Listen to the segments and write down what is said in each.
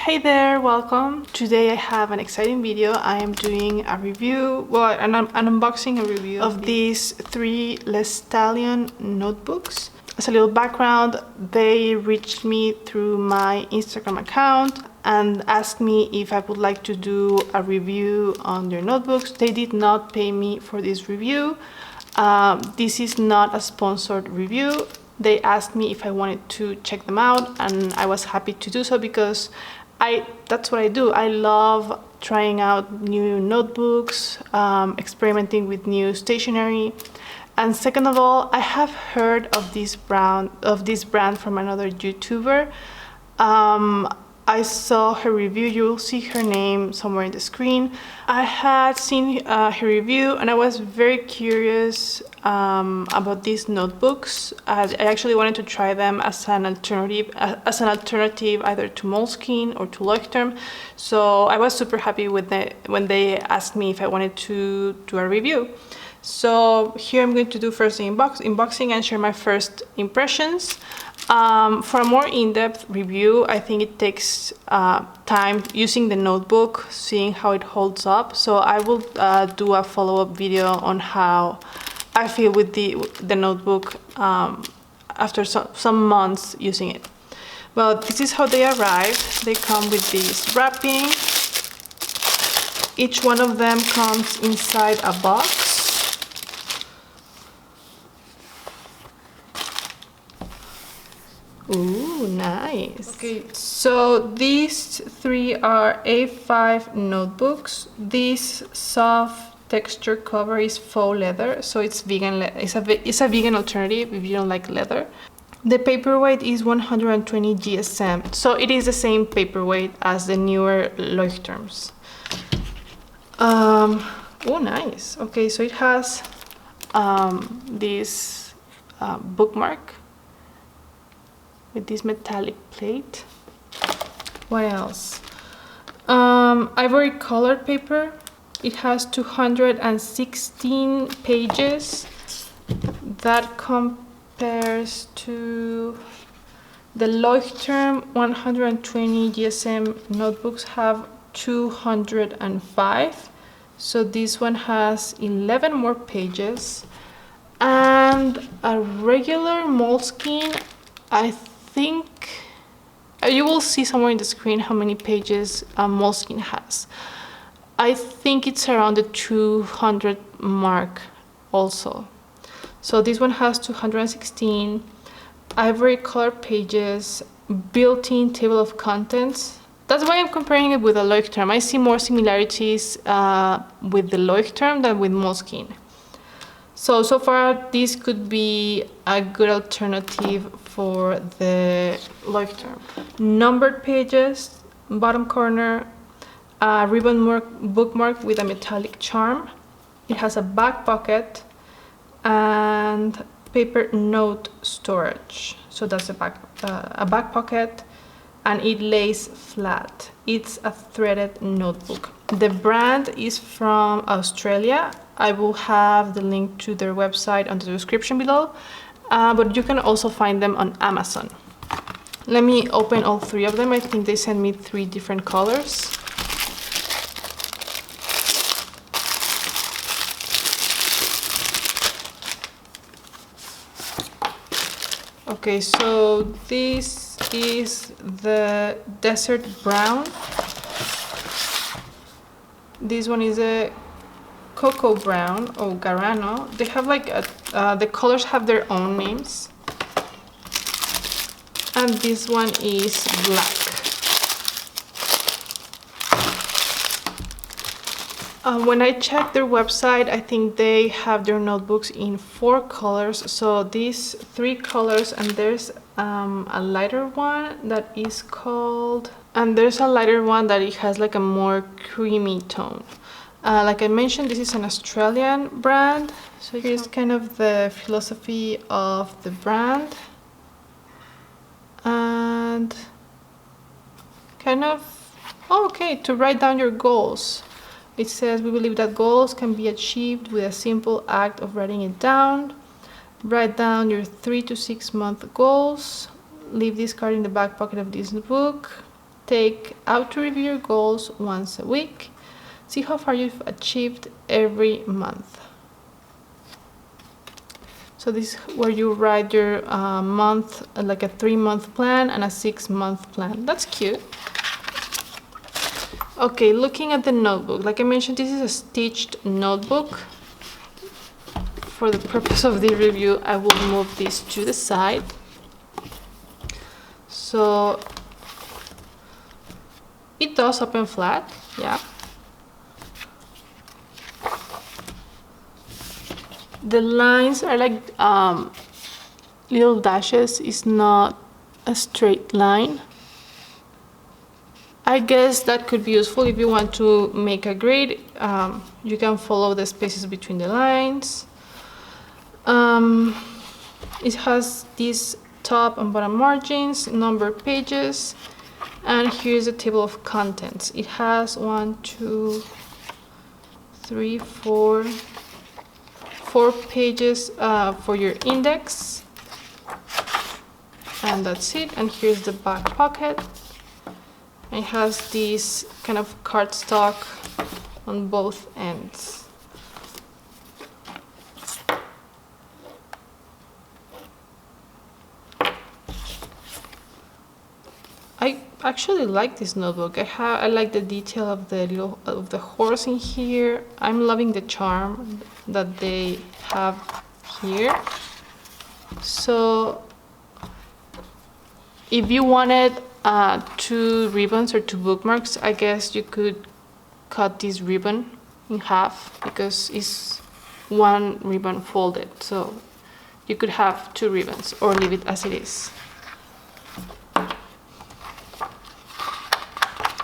Hey there, welcome. Today I have an exciting video. I am doing a review, an unboxing review of these three Lestallion notebooks. As a little background, they reached me through my Instagram account and asked me if I would like to do a review on their notebooks. They did not pay me for this review. This is not a sponsored review. They asked me if I wanted to check them out, and I was happy to do so because that's what I do. I love trying out new notebooks, experimenting with new stationery. And second of all, I have heard of this brand from another YouTuber. I saw her review. You will see her name somewhere in the screen. I had seen her review and I was very curious about these notebooks. I actually wanted to try them as an alternative either to Moleskine or to Leuchtturm. So I was super happy with when they asked me if I wanted to do a review. So here I'm going to do first the unboxing and share my first impressions. For a more in-depth review, I think it takes time using the notebook, seeing how it holds up. So I will do a follow-up video on how I feel with the notebook after some months using it. Well, this is how they arrived. They come with this wrapping. Each one of them comes inside a box. Ooh, nice. Okay, so these three are A5 notebooks. This soft texture cover is faux leather, so it's vegan. It's a vegan alternative if you don't like leather. The paperweight is 120 GSM, so it is the same paperweight as the newer Leuchtturms. Oh, nice. Okay, so it has this bookmark with this metallic plate. What else? Ivory colored paper. It has 216 pages. That compares to the Leuchtturm 120 GSM notebooks have 205. So this one has 11 more pages. And a regular Moleskine, I think you will see somewhere in the screen how many pages Moleskine has. I think it's around the 200 mark also. So this one has 216 ivory color pages, built-in table of contents. That's why I'm comparing it with a Leuchtturm. I see more similarities with the Leuchtturm than with Moleskine. So far, this could be a good alternative for the Leuchtturm. Numbered pages, bottom corner, a ribbon bookmark with a metallic charm. It has a back pocket and paper note storage. So that's a back pocket, and it lays flat. It's a threaded notebook. The brand is from Australia. I will have the link to their website on the description below, but you can also find them on Amazon. Let me open all three of them. I think they sent me 3 different colors. Okay, so this is the desert brown. This one is a cocoa brown or Garano. They have like the colors have their own names. And this one is black. When I checked their website, I think they have their notebooks in 4 colors. So these 3 colors, and there's a lighter one that is called, and there's a lighter one that it has like a more creamy tone. Like I mentioned, this is an Australian brand. So here's kind of the philosophy of the brand. And kind of, okay, to write down your goals. It says, we believe that goals can be achieved with a simple act of writing it down. Write down your 3 to 6 month goals. Leave this card in the back pocket of this book. Take out to review your goals once a week. See how far you've achieved every month. So this is where you write your month, like a 3-month plan and a 6-month plan. That's cute. Okay, looking at the notebook, like I mentioned, this is a stitched notebook. For the purpose of the review, I will move this to the side. So it does open flat, yeah. The lines are like little dashes, it's not a straight line. I guess that could be useful if you want to make a grid. You can follow the spaces between the lines. It has these top and bottom margins, numbered pages, and here's a table of contents. It has 1, 2, 3, 4 pages for your index, and that's it. And here's the back pocket. It has this kind of cardstock on both ends. I actually like this notebook. I like the detail of the horse in here. I'm loving the charm that they have here. So if you wanted 2 ribbons or 2 bookmarks, I guess you could cut this ribbon in half because it's 1 ribbon folded. So you could have 2 ribbons or leave it as it is.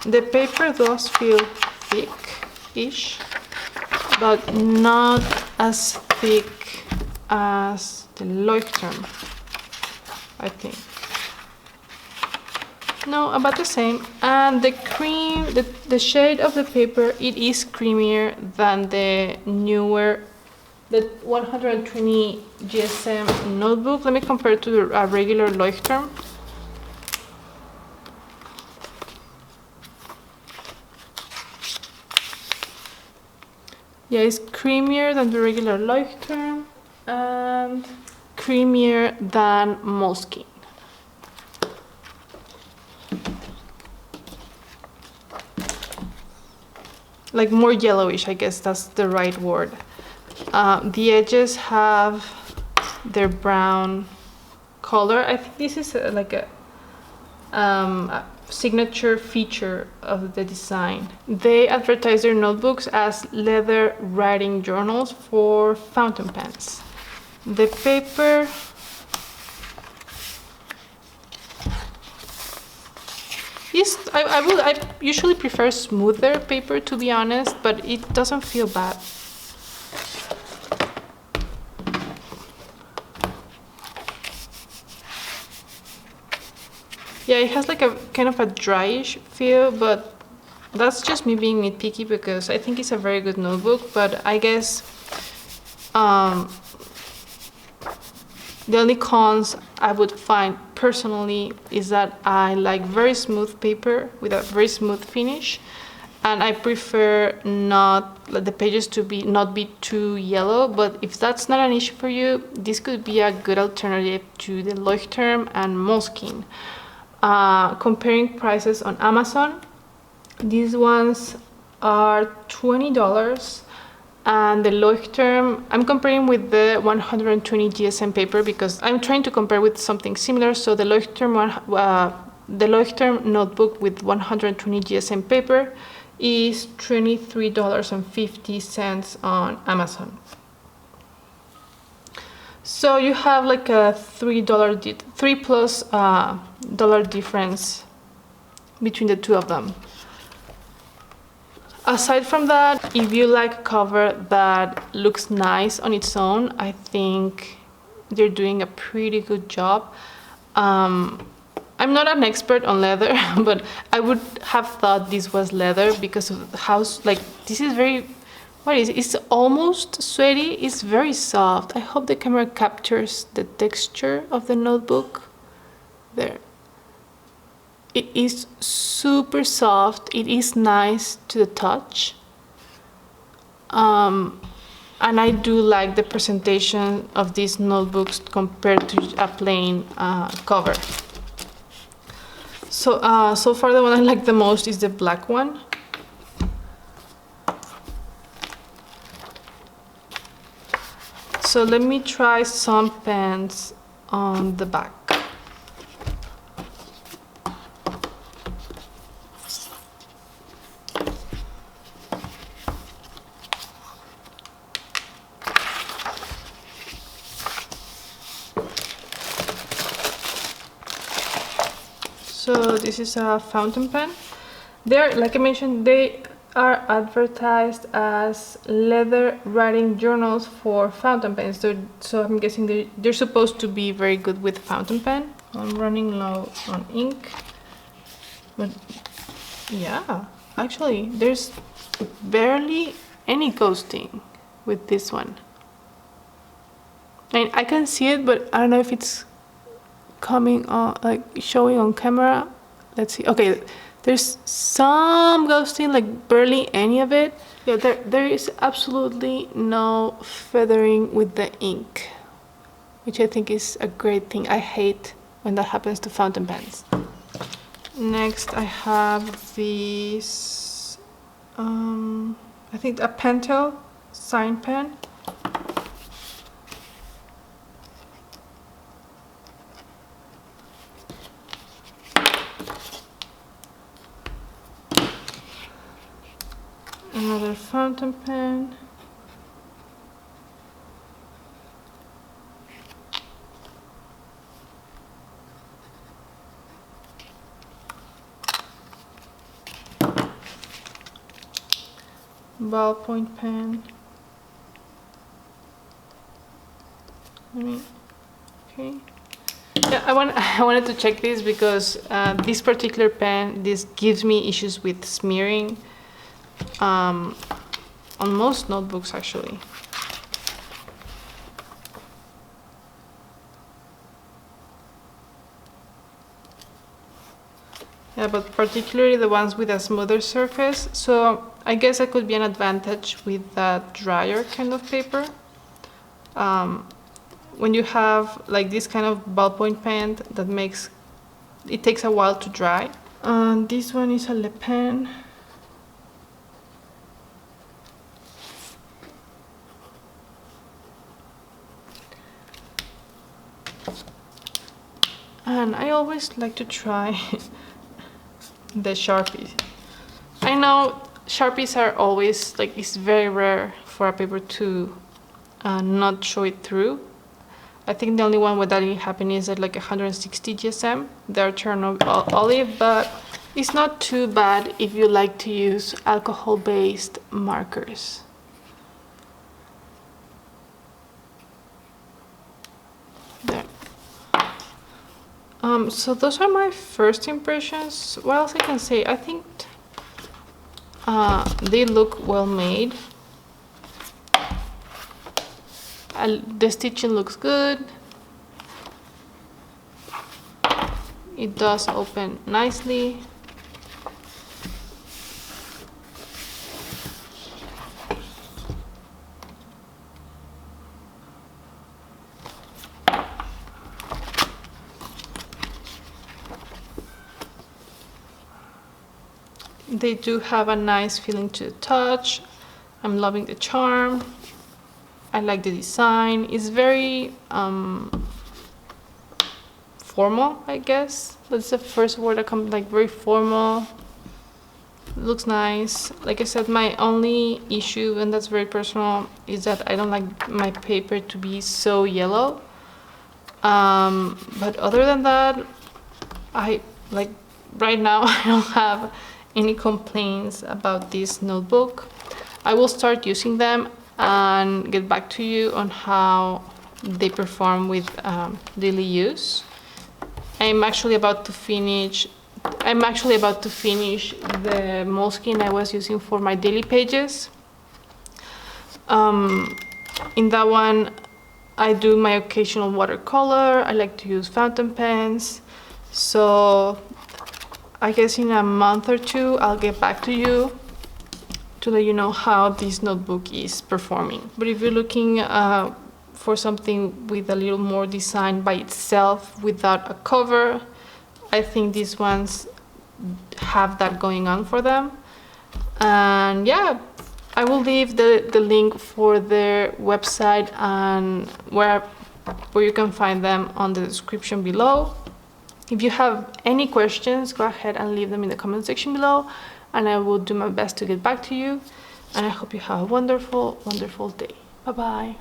The paper does feel thick-ish, but not as thick as the Leuchtturm, I think. No, about the same. And the shade of the paper, it is creamier than the 120 GSM notebook. Let me compare it to a regular Leuchtturm. Yeah, it's creamier than the regular Leuchtturm and creamier than Moleskine. Like more yellowish, I guess that's the right word. The edges have their brown color. I think this is like a signature feature of the design. They advertise their notebooks as leather writing journals for fountain pens. The paper is, I usually prefer smoother paper, to be honest, but it doesn't feel bad. Yeah, it has like a kind of a dryish feel, but that's just me being nitpicky because I think it's a very good notebook. But I guess the only cons I would find personally is that I like very smooth paper with a very smooth finish, and I prefer not the pages to not be too yellow. But if that's not an issue for you, this could be a good alternative to the Leuchtturm and Moleskine. Comparing prices on Amazon, these ones are $20, and the Leuchtturm, I'm comparing with the 120 GSM paper because I'm trying to compare with something similar. So the Leuchtturm notebook with 120 GSM paper is $23.50 on Amazon. So you have like a $3+ difference between the two of them. Aside from that, if you like a cover that looks nice on its own, I think they're doing a pretty good job. I'm not an expert on leather, but I would have thought this was leather because of how, like, this is very, what is it? It's almost sweaty. It's very soft. I hope the camera captures the texture of the notebook. There. It is super soft. It is nice to the touch. And I do like the presentation of these notebooks compared to a plain cover. So far the one I like the most is the black one. So let me try some pens on the back. So this is a fountain pen. They're, like I mentioned, they are advertised as leather writing journals for fountain pens. So I'm guessing they're supposed to be very good with fountain pen. I'm running low on ink. But yeah, actually there's barely any ghosting with this one. I mean, I can see it, but I don't know if it's coming on, like showing on camera. Let's see. Okay, there's some ghosting, like barely any of it. Yeah, there is absolutely no feathering with the ink, which I think is a great thing. I hate when that happens to fountain pens. Next I have these I think a Pentel sign pen. Another fountain pen. Ballpoint pen. Okay. Yeah, I wanted to check this because this particular pen, this gives me issues with smearing. On most notebooks actually. Yeah, but particularly the ones with a smoother surface. So I guess that could be an advantage with that drier kind of paper. When you have like this kind of ballpoint pen that makes it takes a while to dry. This one is a Le Pen. And I always like to try the Sharpies. I know Sharpies are always like, it's very rare for a paper to not show it through. I think the only one where that didn't happen is at like 160 GSM. They're turned olive, but it's not too bad if you like to use alcohol-based markers. There. So those are my first impressions. What else I can say? I think they look well made. The stitching looks good. It does open nicely. They do have a nice feeling to the touch. I'm loving the charm. I like the design. It's very formal, I guess. That's the first word that comes, like very formal. It looks nice. Like I said, my only issue, and that's very personal, is that I don't like my paper to be so yellow. But other than that, I like right now I don't have any complaints about this notebook. I will start using them and get back to you on how they perform with daily use. I'm actually about to finish the moleskin I was using for my daily pages. In that one I do my occasional watercolor. I like to use fountain pens, so I guess in a month or two I'll get back to you to let you know how this notebook is performing. But if you're looking for something with a little more design by itself without a cover, I think these ones have that going on for them. And yeah, I will leave the link for their website and where you can find them on the description below. If you have any questions, go ahead and leave them in the comment section below, and I will do my best to get back to you. And I hope you have a wonderful, wonderful day. Bye bye.